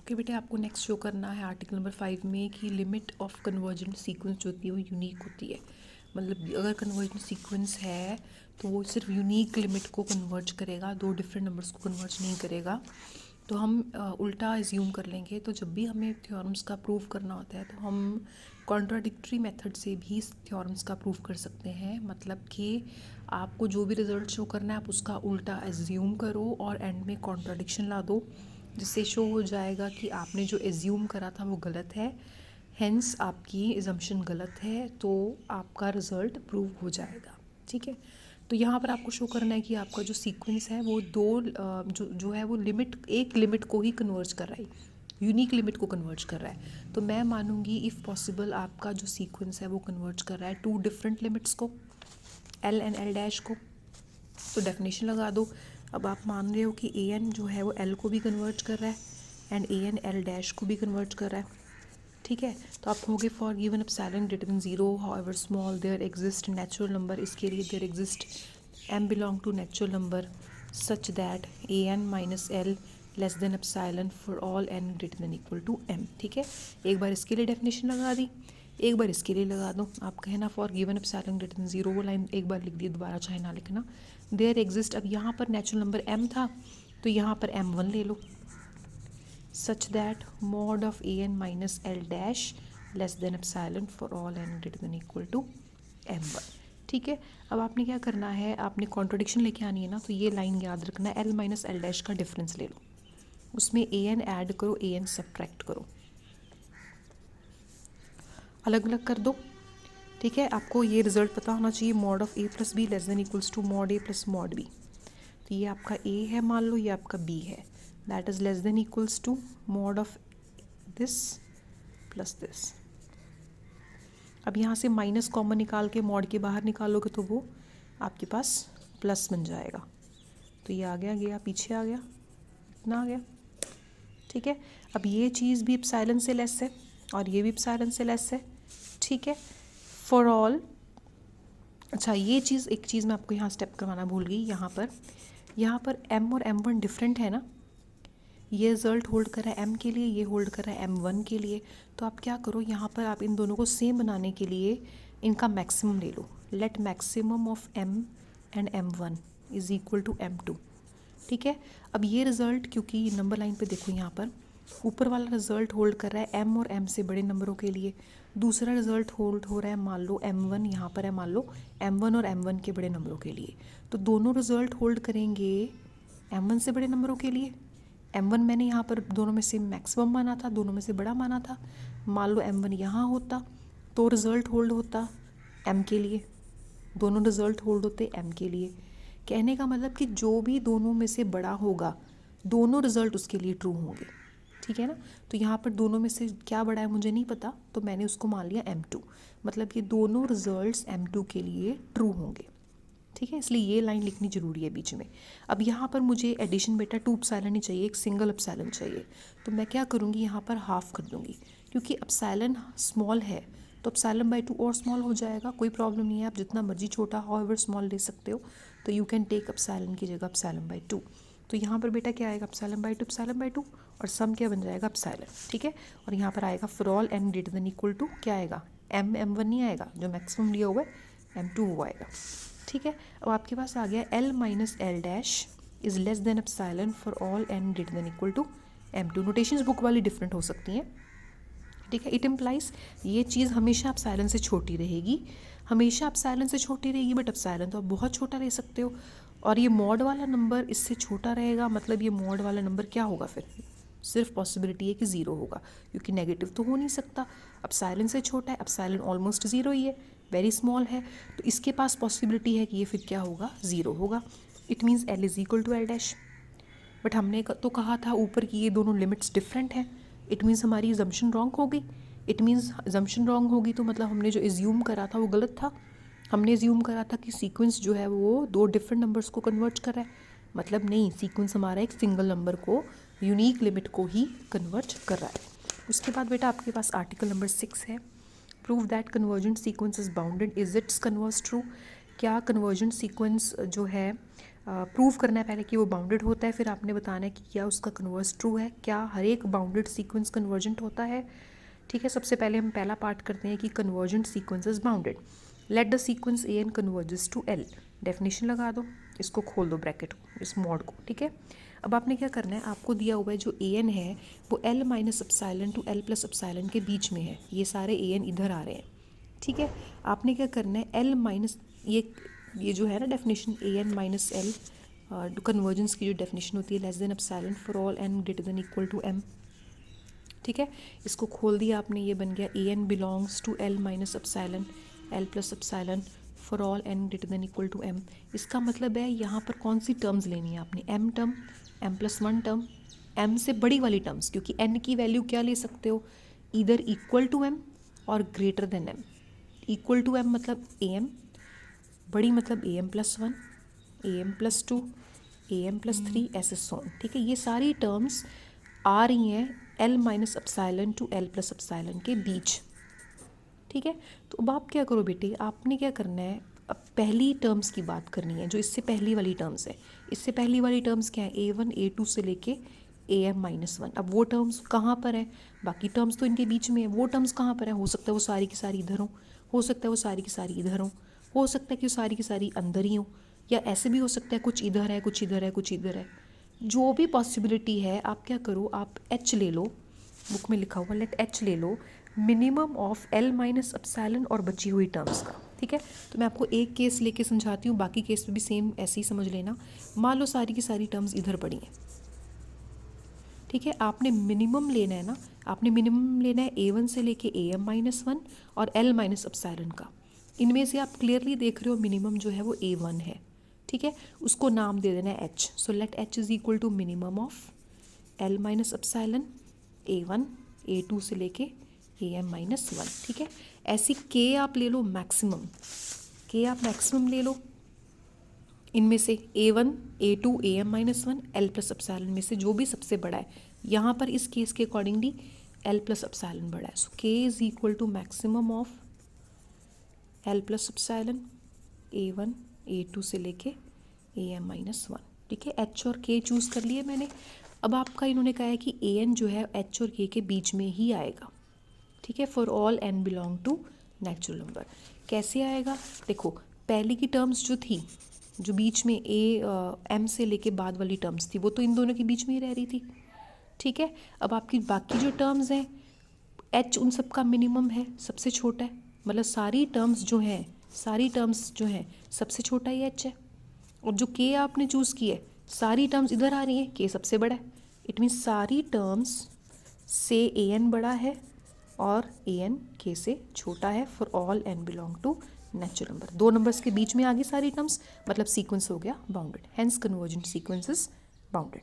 Okay बेटे, आपको next show करना है आर्टिकल नंबर 5 में कि लिमिट ऑफ कन्वर्जेंट सीक्वेंस जो होती है वो यूनिक होती है। मतलब अगर कन्वर्जेंट सीक्वेंस है तो वो सिर्फ यूनिक लिमिट को कन्वर्ज करेगा, दो डिफरेंट नंबर्स को कन्वर्ज नहीं करेगा। तो हम उल्टा एज्यूम कर लेंगे। तो जब भी हमें थ्योरम्स का प्रूव करना होता है तो हम कॉन्ट्राडिक्टरी मेथड से भी थ्योरम्स का प्रूव कर सकते हैं। मतलब कि आपको जो भी रिजल्ट शो करना है आप उसका उल्टा एज्यूम करो और एंड में कॉन्ट्राडिक्शन ला दो, जिससे शो हो जाएगा कि आपने जो एज्यूम करा था वो गलत है, हेंस आपकी एजम्पशन गलत है, तो आपका रिज़ल्ट प्रूव हो जाएगा। ठीक है, तो यहाँ पर आपको शो करना है कि आपका जो सीक्वेंस है वो दो जो है वो एक लिमिट को ही कन्वर्ज कर रहा है, यूनिक लिमिट को कन्वर्ज कर रहा है। तो मैं मानूंगी इफ़ पॉसिबल आपका जो सीक्वेंस है वो कन्वर्ज कर रहा है टू डिफरेंट लिमिट्स को, एल एंड एल डैश को। तो डेफिनेशन लगा दो। अब आप मान रहे हो कि ए एन जो है वो एल को भी कन्वर्ट कर रहा है and A N L dash को भी कन्वर्ट कर रहा है। ठीक है, तो आप कहोगे for given epsilon greater than 0 however small there exist natural number. इसके लिए there exist M belong to natural number such that A N minus L less than epsilon for all N greater than equal to M. ठीक है, एक बार इसके लिए definition लगा दी, एक बार इसके लिए लगा दो। आप कहना for given epsilon greater than 0, वो लाइन एक बार लिख दी, दोबारा चाहे ना लिखना। देयर एग्जिस्ट, अब यहाँ पर नेचुरल नंबर m था तो यहाँ पर m1 ले लो, such that mod of a N minus L dash less than epsilon for all N greater than equal to m1। ठीक है, अब आपने क्या करना है, आपने कॉन्ट्रोडिक्शन लेके आनी है ना, तो ये लाइन याद रखना, l माइनस एल डैश का डिफरेंस ले लो, उसमें ए एन ऐड करो, ए एन सब्ट्रैक्ट करो, अलग अलग कर दो। ठीक है, आपको ये रिजल्ट पता होना चाहिए, mod of A plus B less than equals to mod A plus mod B. तो ये आपका ए है मान लो, ये आपका बी है, that is less than equals to mod of this plus this. अब यहाँ से माइनस कॉमन निकाल के मॉड के बाहर निकालोगे तो वो आपके पास प्लस बन जाएगा। तो ये आ गया पीछे आ गया, इतना आ गया। ठीक है, अब ये चीज़ भी एप्सिलॉन से लेस है और ये भी एप्सिलॉन से लेस है। ठीक है, फॉर ऑल। अच्छा, ये चीज़ एक चीज़ मैं आपको यहाँ स्टेप करवाना भूल गई। यहाँ पर m और m1 डिफरेंट है ना, ये रिजल्ट होल्ड कर रहा है m के लिए, ये होल्ड कर रहा है m1 के लिए। तो आप क्या करो, यहाँ पर आप इन दोनों को सेम बनाने के लिए इनका मैक्सिमम ले लो। Let maximum of m and m1 is equal to m2। ठीक है, अब ये रिज़ल्ट, क्योंकि नंबर लाइन पे देखो, यहाँ पर ऊपर वाला रिज़ल्ट होल्ड कर रहा है m और m से बड़े नंबरों के लिए, दूसरा रिज़ल्ट होल्ड हो रहा है मान लो m1 यहाँ पर है, मान लो m1 और m1 के बड़े नंबरों के लिए। तो दोनों रिज़ल्ट होल्ड करेंगे m1 से बड़े नंबरों के लिए। m1 मैंने यहाँ पर दोनों में से मैक्सिमम माना था, दोनों में से बड़ा माना था। मान लो m1 यहाँ होता तो रिज़ल्ट होल्ड होता m के लिए, दोनों रिज़ल्ट होल्ड होते m के लिए। कहने का मतलब कि जो भी दोनों में से बड़ा होगा दोनों रिज़ल्ट उसके लिए ट्रू होंगे। ठीक है ना, तो यहाँ पर दोनों में से क्या बड़ा है मुझे नहीं पता, तो मैंने उसको मान लिया m2, मतलब ये दोनों रिजल्ट्स m2 के लिए ट्रू होंगे। ठीक है, इसलिए ये लाइन लिखनी ज़रूरी है बीच में। अब यहाँ पर मुझे एडिशन बेटा 2 एप्सिलॉन ही चाहिए, एक सिंगल एप्सिलॉन चाहिए। तो मैं क्या करूँगी, यहाँ पर हाफ कर दूँगी, क्योंकि एप्सिलॉन स्मॉल है तो एप्सिलॉन बाई 2 और स्मॉल हो जाएगा, कोई प्रॉब्लम नहीं है। आप जितना मर्जी छोटा हाउएवर स्मॉल ले सकते हो, तो यू कैन टेक एप्सिलॉन की जगह एप्सिलॉन बाई 2। तो यहाँ पर बेटा क्या आएगा, एप्सिलॉन बाई 2 और सम क्या बन जाएगा, एप्सिलॉन। ठीक है, और यहाँ पर आएगा for all N greater than equal to, क्या आएगा, m1 नहीं आएगा, जो मैक्सिमम लिया हुआ है m2 वो आएगा। ठीक है, अब आपके पास आ गया l minus L dash is less than epsilon for all N greater than equal to m2। Notations book वाली डिफरेंट हो सकती हैं। ठीक है, इट इम्प्लाइज ये चीज़ हमेशा एप्सिलॉन से छोटी रहेगी, हमेशा एप्सिलॉन से छोटी रहेगी, बट एप्सिलॉन तो आप बहुत छोटा ले सकते हो। और ये मॉड वाला नंबर इससे छोटा रहेगा, मतलब ये मॉड वाला नंबर क्या होगा, फिर सिर्फ पॉसिबिलिटी है कि 0 होगा, क्योंकि नेगेटिव तो हो नहीं सकता। एप्सिलॉन से छोटा है, एप्सिलॉन ऑलमोस्ट 0 ही है, वेरी स्मॉल है, तो इसके पास पॉसिबिलिटी है कि ये फिर क्या होगा, 0 होगा। It means l is equal to L dash. But हमने तो कहा था ऊपर की ये दोनों लिमिट्स डिफरेंट हैं, इट मीन्स हमारी एजम्पशन रॉन्ग हो गई। इट मीन्स एजम्पशन रॉन्ग होगी तो मतलब हमने जो एज्यूम करा था वो गलत था। हमने एज्यूम करा था कि सीक्वेंस जो है वो दो डिफरेंट नंबर्स को कन्वर्ट कर रहा है, मतलब नहीं, सीक्वेंस हमारा एक सिंगल नंबर को, यूनिक लिमिट को ही कन्वर्ट कर रहा है। उसके बाद बेटा आपके पास आर्टिकल नंबर 6 है, prove that convergent sequence is bounded, is it's converse true. क्या कन्वर्जेंट सीक्वेंस जो है प्रूव करना है पहले कि वो बाउंडेड होता है, फिर आपने बताना है कि क्या उसका कन्वर्स ट्रू है, क्या हर एक बाउंडेड सीक्वेंस कन्वर्जेंट होता है। ठीक है, सबसे पहले हम पहला पार्ट करते हैं कि convergent sequence is bounded. Let the sequence A N converges to L. Definition लगा दो, इसको खोल दो ब्रैकेट को, इस मॉड को। ठीक है, अब आपने क्या करना है, आपको दिया हुआ है जो ए एन है वो L minus epsilon to L plus epsilon के बीच में है। ये सारे ए एन इधर आ रहे हैं। ठीक है, आपने क्या करना है, एल माइनस ये जो है ना definition a N minus l, convergence की जो डेफिनेशन होती है, less than epsilon for all N greater than equal to M. ठीक है, इसको खोल दिया आपने, ये बन गया a n belongs to l minus epsilon l plus epsilon for all N greater than equal to m. इसका मतलब है यहाँ पर कौन सी टर्म्स लेनी है आपने, M term, M plus one term, M से बड़ी वाली टर्म्स, क्योंकि एन की वैल्यू क्या ले सकते हो, इधर इक्वल टू एम और greater than M. Equal to M मतलब ए एम, बड़ी मतलब A M plus one, A M plus two, A M plus three, ऐसे सोन। ठीक है, ये सारी टर्म्स आ रही हैं L minus epsilon to L plus epsilon के बीच। ठीक है, तो अब आप क्या करो बेटे, आपने क्या करना है, अब पहली टर्म्स की बात करनी है, जो इससे पहली वाली टर्म्स है। इससे पहली वाली टर्म्स क्या है, ए वन ए टू से लेके ए एम माइनस वन। अब वो टर्म्स कहाँ पर है, बाकी टर्म्स तो इनके बीच में है, वो टर्म्स कहाँ पर है, हो सकता है वो सारी की सारी इधर हो सकता है वो सारी की सारी इधर हो सकता है कि वो सारी की सारी अंदर ही हो, या ऐसे भी हो सकता है कुछ इधर है कुछ इधर है कुछ इधर है। जो भी पॉसिबिलिटी है, आप क्या करो, आप एच ले लो, बुक में लिखा हुआ लेट एच ले लो, minimum of L minus epsilon और बची हुई टर्म्स का। ठीक है, तो मैं आपको एक केस लेके समझाती हूँ, बाकी केस पे भी सेम ऐसे ही समझ लेना। मान लो सारी की सारी टर्म्स इधर पड़ी हैं। ठीक है, आपने मिनिमम लेना है ना, आपने मिनिमम लेना है ए वन से लेके ए एम माइनस वन और एल माइनस एप्सिलॉन का। इनमें से आप क्लियरली देख रहे हो मिनिमम जो है वो ए वन है। ठीक है, उसको नाम दे देना है H. So let H is equal to minimum of L minus epsilon A one A two से लेके ए एम माइनस वन। ठीक है, ऐसी के आप ले लो मैक्सिमम, के आप मैक्सिमम ले लो, इनमें से a one A two A m minus one l plus epsilon में से जो भी सबसे बड़ा है। यहाँ पर इस केस के अकॉर्डिंगली एल प्लस एप्सिलॉन बड़ा है। So K is equal to maximum of L plus epsilon A one A two से लेके ए एम माइनस वन। ठीक है, एच और के चूज़ कर लिए मैंने। अब आपका इन्होंने कहा है कि ए एन जो है एच और के बीच में ही आएगा। ठीक है, for all N belong to natural number. कैसे आएगा, देखो पहली की टर्म्स जो थी, जो बीच में एम से लेके बाद वाली टर्म्स थी, वो तो इन दोनों के बीच में ही रह रही थी। ठीक है, अब आपकी बाकी जो टर्म्स हैं, एच उन सब का मिनिमम है, सबसे छोटा है, मतलब सारी टर्म्स जो हैं सबसे छोटा ही एच है। और जो के आपने चूज़ की है, सारी टर्म्स इधर आ रही हैं, के सबसे बड़ा है। इट मीन्स सारी टर्म्स से ए एन बड़ा है और ए एन के से छोटा है for all N belong to natural number. दो नंबर्स के बीच में आ गई सारी टर्म्स, मतलब सीक्वेंस हो गया bounded. Hence convergent sequence is bounded.